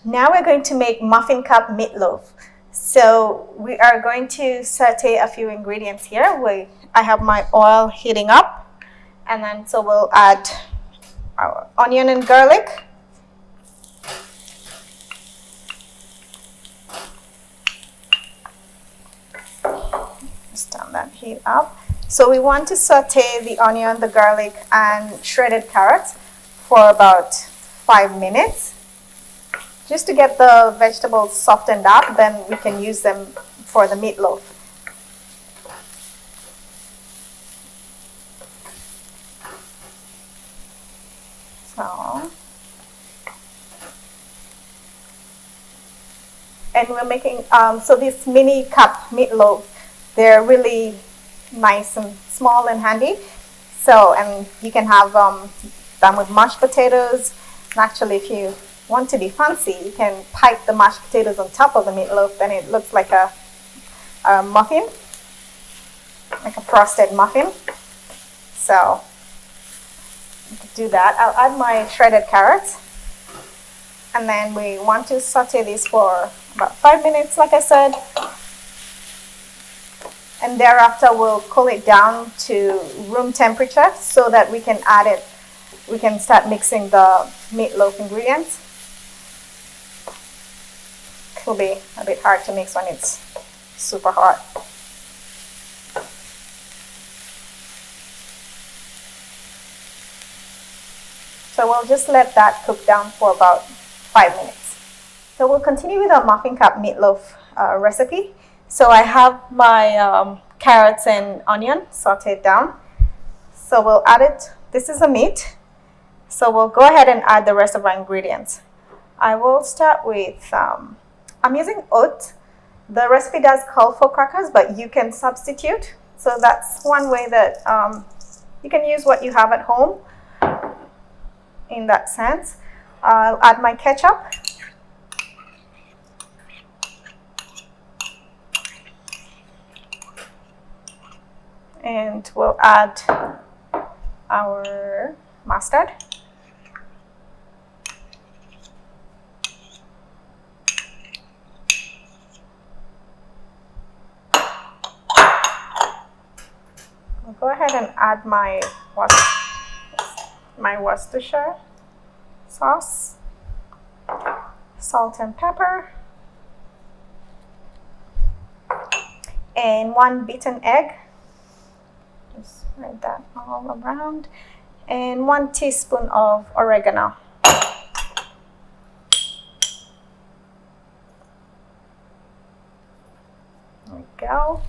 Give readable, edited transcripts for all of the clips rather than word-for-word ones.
Now we're going to make muffin cup meatloaf. So we are going to saute a few ingredients here. I have my oil heating up, and then so we'll add our onion and garlic. Just turn that heat up. So we want to saute the onion, the garlic, and shredded carrots for about 5 minutes. Just to get the vegetables softened up, then we can use them for the meatloaf. So, and we're making, so this mini cup meatloaf, they're really nice and small and handy. So, and you can have them with mashed potatoes. And actually, if you want to be fancy, you can pipe the mashed potatoes on top of the meatloaf, then it looks like a muffin, like a frosted muffin. So you could do that. I'll add my shredded carrots, and then we want to saute this for about 5 minutes, like I said, and thereafter we'll cool it down to room temperature so that we can add it. We can start mixing the meatloaf ingredients. It will be a bit hard to mix when it's super hot. So we'll just let that cook down for about 5 minutes. So we'll continue with our muffin cup meatloaf recipe. So I have my carrots and onion sauteed down. So we'll add it. This is a meat. So we'll go ahead and add the rest of our ingredients. I will start with, I'm using oat. The recipe does call for crackers, but you can substitute. So that's one way that you can use what you have at home in that sense. I'll add my ketchup. And we'll add our mustard. I'll go ahead and add my Worcestershire sauce, salt and pepper, and 1 beaten egg. Just spread that all around, and 1 teaspoon of oregano. There we go.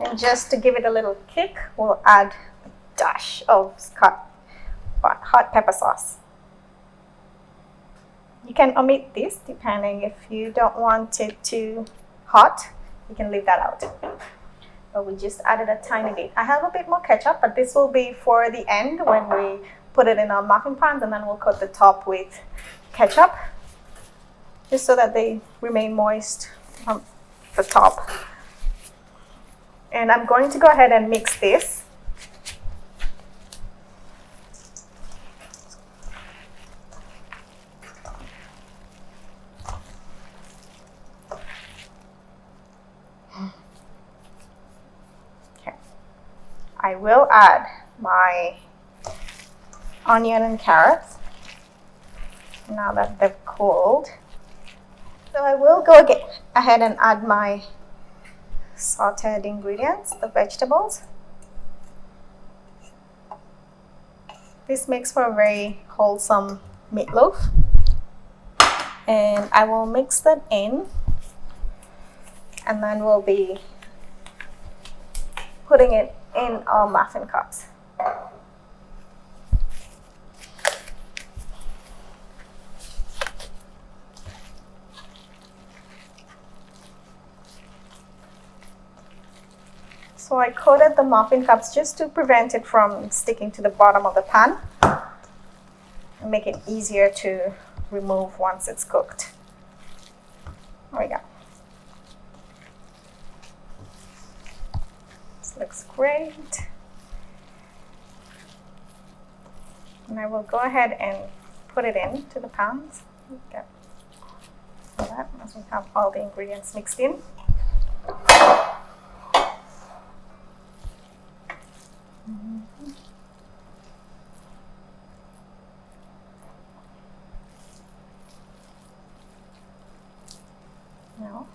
And just to give it a little kick, we'll add a dash of hot pepper sauce. You can omit this depending. If you don't want it too hot, you can leave that out. But we just added a tiny bit. I have a bit more ketchup, but this will be for the end when we put it in our muffin pans, and then we'll coat the top with ketchup, just so that they remain moist from the top. And I'm going to go ahead and mix this. Okay. I will add my onion and carrots now that they've cooled. So I will go ahead and add my sauteed ingredients, the vegetables. This makes for a very wholesome meatloaf. And I will mix that in, and then we'll be putting it in our muffin cups. So I coated the muffin cups just to prevent it from sticking to the bottom of the pan and make it easier to remove once it's cooked. There we go. This looks great. And I will go ahead and put it into the pans. Okay. that as we have all the ingredients mixed in. Now,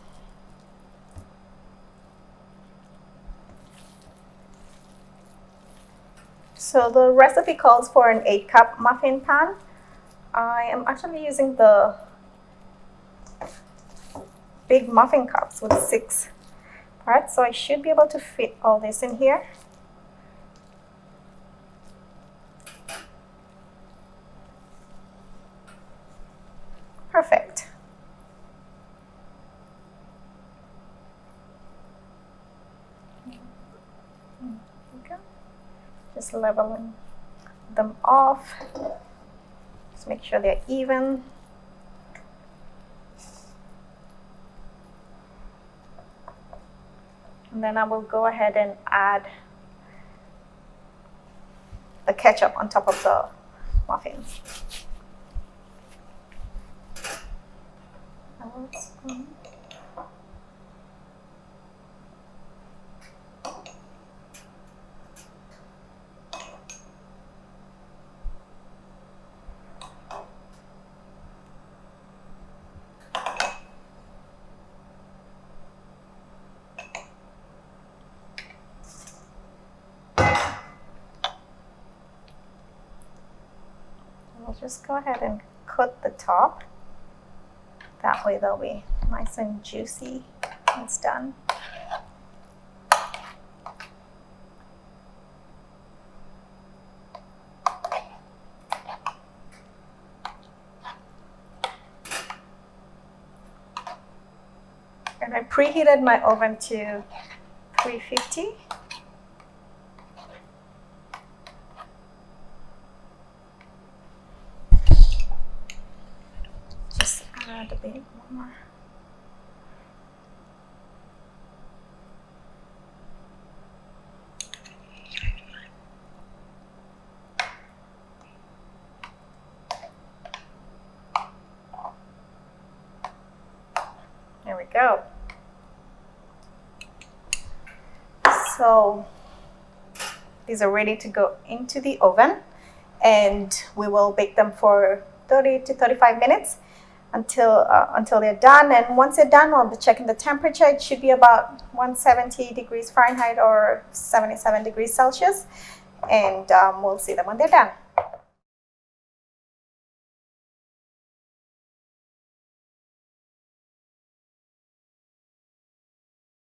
so the recipe calls for an 8-cup muffin pan. I am actually using the big muffin cups with 6 parts, so I should be able to fit all this in here. Perfect. Okay. Just leveling them off. Just make sure they're even. And then I will go ahead and add the ketchup on top of the muffins. We'll just go ahead and cut the top. That way they'll be nice and juicy when it's done. And I preheated my oven to 350. Just add a bit more. There we go. So these are ready to go into the oven, and we will bake them for 30 to 35 minutes until they're done. And once they're done, I'll be checking the temperature. It should be about 170 degrees Fahrenheit or 77 degrees Celsius, and we'll see them when they're done.